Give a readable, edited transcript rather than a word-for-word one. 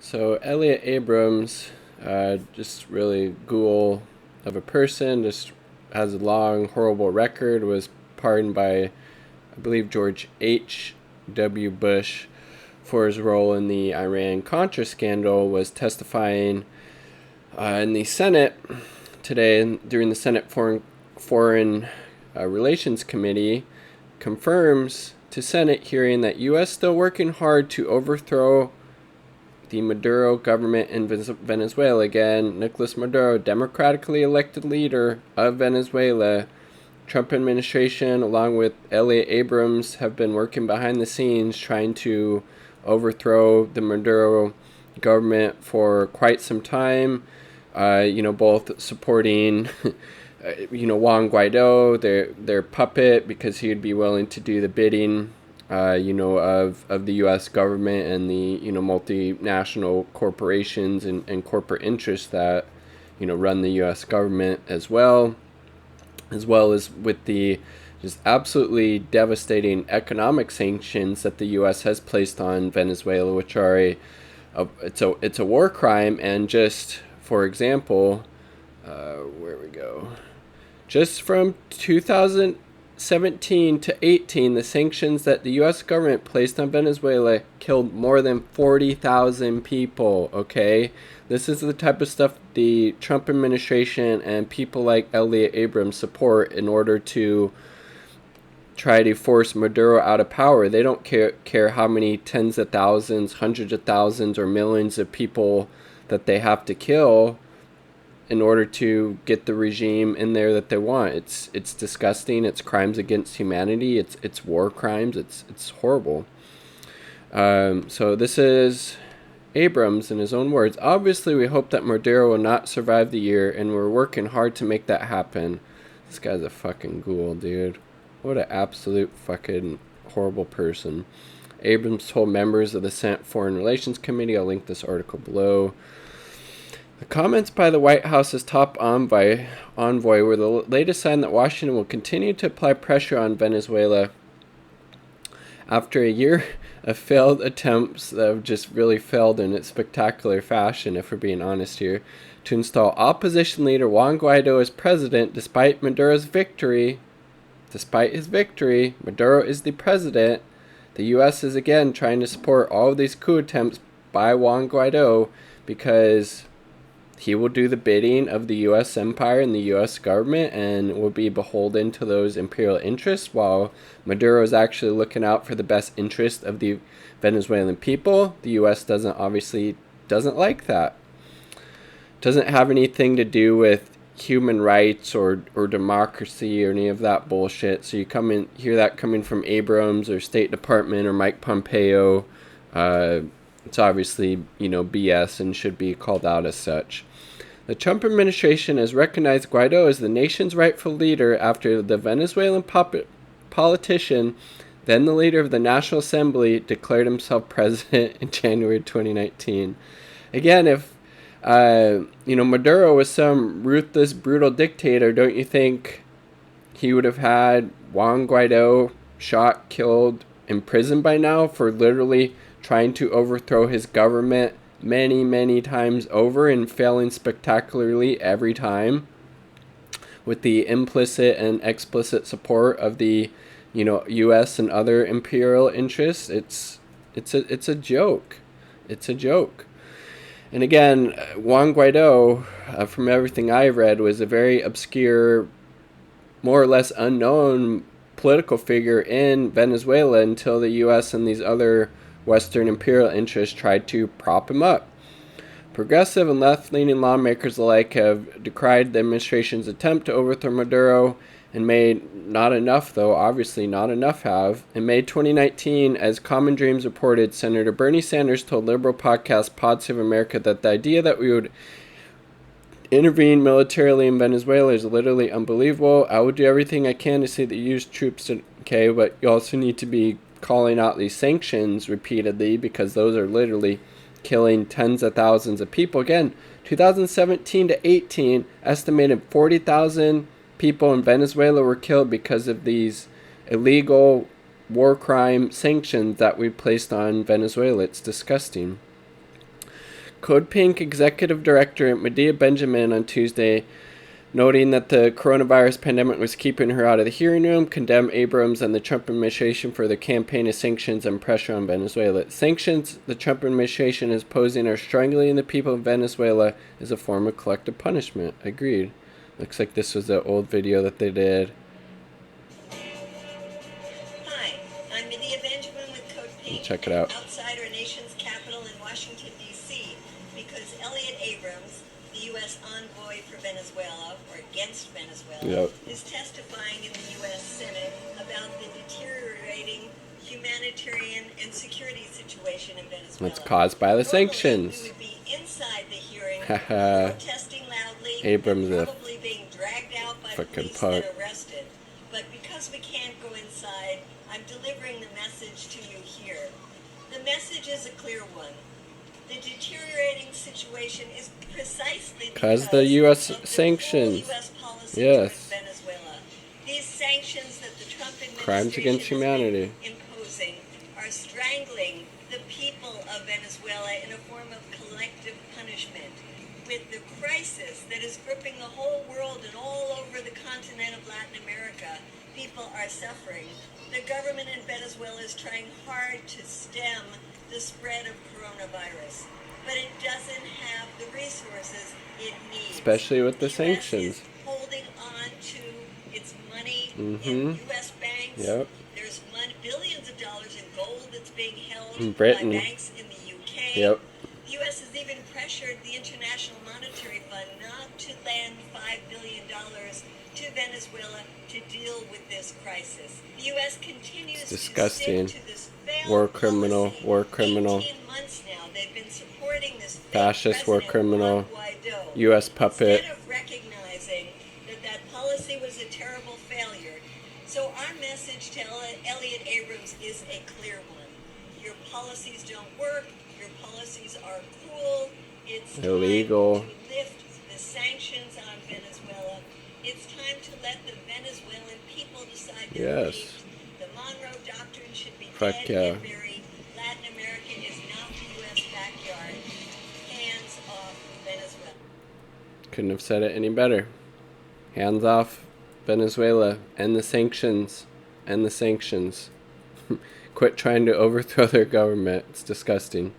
So Elliot Abrams, just really ghoul of a person, just has a long, horrible record, was pardoned by, I believe, George H.W. Bush for his role in the Iran-Contra scandal, was testifying in the Senate today during the Senate Foreign Relations Committee, confirms to Senate hearing that U.S. still working hard to overthrow the Maduro government in Venezuela. Again, Nicolas Maduro, democratically elected leader of Venezuela. Trump administration, along with Elliot Abrams, have been working behind the scenes trying to overthrow the Maduro government for quite some time. Both supporting, Juan Guaido, their puppet, because he would be willing to do the bidding of the U.S. government and the, multinational corporations and corporate interests that, run the U.S. government as well as with the just absolutely devastating economic sanctions that the U.S. has placed on Venezuela, which are it's a war crime. And just for example, where we go, just from 2017 to 18, the sanctions that the U.S. government placed on Venezuela killed more than 40,000 people, okay? This is the type of stuff the Trump administration and people like Elliot Abrams support in order to try to force Maduro out of power. They don't care how many tens of thousands, hundreds of thousands, or millions of people that they have to kill in order to get the regime in there that they want. It's disgusting. It's crimes against humanity. It's war crimes. It's horrible. So this is Abrams in his own words. Obviously, we hope that Maduro will not survive the year, and we're working hard to make that happen. This guy's a fucking ghoul, dude. What an absolute fucking horrible person. Abrams told members of the Senate Foreign Relations Committee, I'll link this article below. The comments by the White House's top envoy were the latest sign that Washington will continue to apply pressure on Venezuela after a year of failed attempts that have just really failed in its spectacular fashion, if we're being honest here, to install opposition leader Juan Guaido as president despite Maduro's victory. Despite his victory, Maduro is the president. The U.S. is again trying to support all of these coup attempts by Juan Guaido because he will do the bidding of the U.S. empire and the U.S. government and will be beholden to those imperial interests, while Maduro is actually looking out for the best interest of the Venezuelan people. The U.S. doesn't like that. Doesn't have anything to do with human rights or democracy or any of that bullshit. So you hear that coming from Abrams or State Department or Mike Pompeo. It's obviously, BS and should be called out as such. The Trump administration has recognized Guaido as the nation's rightful leader after the Venezuelan politician, then the leader of the National Assembly, declared himself president in January 2019. Again, if Maduro was some ruthless, brutal dictator, don't you think he would have had Juan Guaido shot, killed, imprisoned by now for literally trying to overthrow his government many, many times over and failing spectacularly every time with the implicit and explicit support of the, U.S. and other imperial interests? It's a joke. It's a joke. And again, Juan Guaido, from everything I read, was a very obscure, more or less unknown political figure in Venezuela until the U.S. and these other Western imperial interests tried to prop him up. Progressive and left-leaning lawmakers alike have decried the administration's attempt to overthrow Maduro and not enough have. In May 2019, as Common Dreams reported, Senator Bernie Sanders told liberal podcast Pod Save America that the idea that we would intervene militarily in Venezuela is literally unbelievable. I will do everything I can to see the U.S. troops, okay, but you also need to be calling out these sanctions repeatedly because those are literally killing tens of thousands of people. Again, 2017 to 18, estimated 40,000 people in Venezuela were killed because of these illegal war crime sanctions that we placed on Venezuela. It's disgusting. Code Pink executive director Medea Benjamin on Tuesday, noting that the coronavirus pandemic was keeping her out of the hearing room, condemned Abrams and the Trump administration for their campaign of sanctions and pressure on Venezuela. Sanctions the Trump administration is posing are strangling the people of Venezuela as a form of collective punishment. Agreed. Looks like this was the old video that they did. Hi, I'm Medea Benjamin with Code Pink. Check it out. Outside our nation's capital in Washington, D.C., because Elliot Abrams, the U.S. envoy for Venezuela, or against Venezuela, is testifying in the U.S. Senate about the deteriorating humanitarian and security situation in Venezuela. It's caused by the sanctions. We would be inside the hearing, protesting loudly, Abrams and probably being dragged out by police and arrested. But because we can't go inside, I'm delivering the message to you here. The message is a clear one. The deteriorating situation is precisely because the U.S. of the sanctions. U.S. policy towards Venezuela. These sanctions that the Trump administration Crimes against humanity is imposing are strangling the people of Venezuela in a form of collective punishment. With the crisis that is gripping the whole world and all over the continent of Latin America, people are suffering. The government in Venezuela is trying hard to stem the spread of coronavirus, but it doesn't have the resources it needs. Especially with the US sanctions. Is holding on to its money in U.S. banks. There's billions of dollars in gold that's being held in Britain. By banks in the UK. The U.S. has even pressured the International Monetary Fund not to lend $5 billion to Venezuela to deal with this crisis. The U.S. continues to stick to this failed war criminal, policy. war criminal, 18 months now they've been supporting this fascist war criminal, Guaido. U.S. puppet. Instead of recognizing that policy was a terrible failure. So our message to Elliot Abrams is a clear one. Your policies don't work. Your policies are cruel. It's illegal. time to lift the sanctions on Venezuela. It's time to let the Venezuelan people decide their fate. The Monroe Doctrine should be dead and buried. Latin America is not the U.S. backyard. Hands off Venezuela. Couldn't have said it any better. Hands off Venezuela. End the sanctions. End the sanctions. Quit trying to overthrow their government. It's disgusting.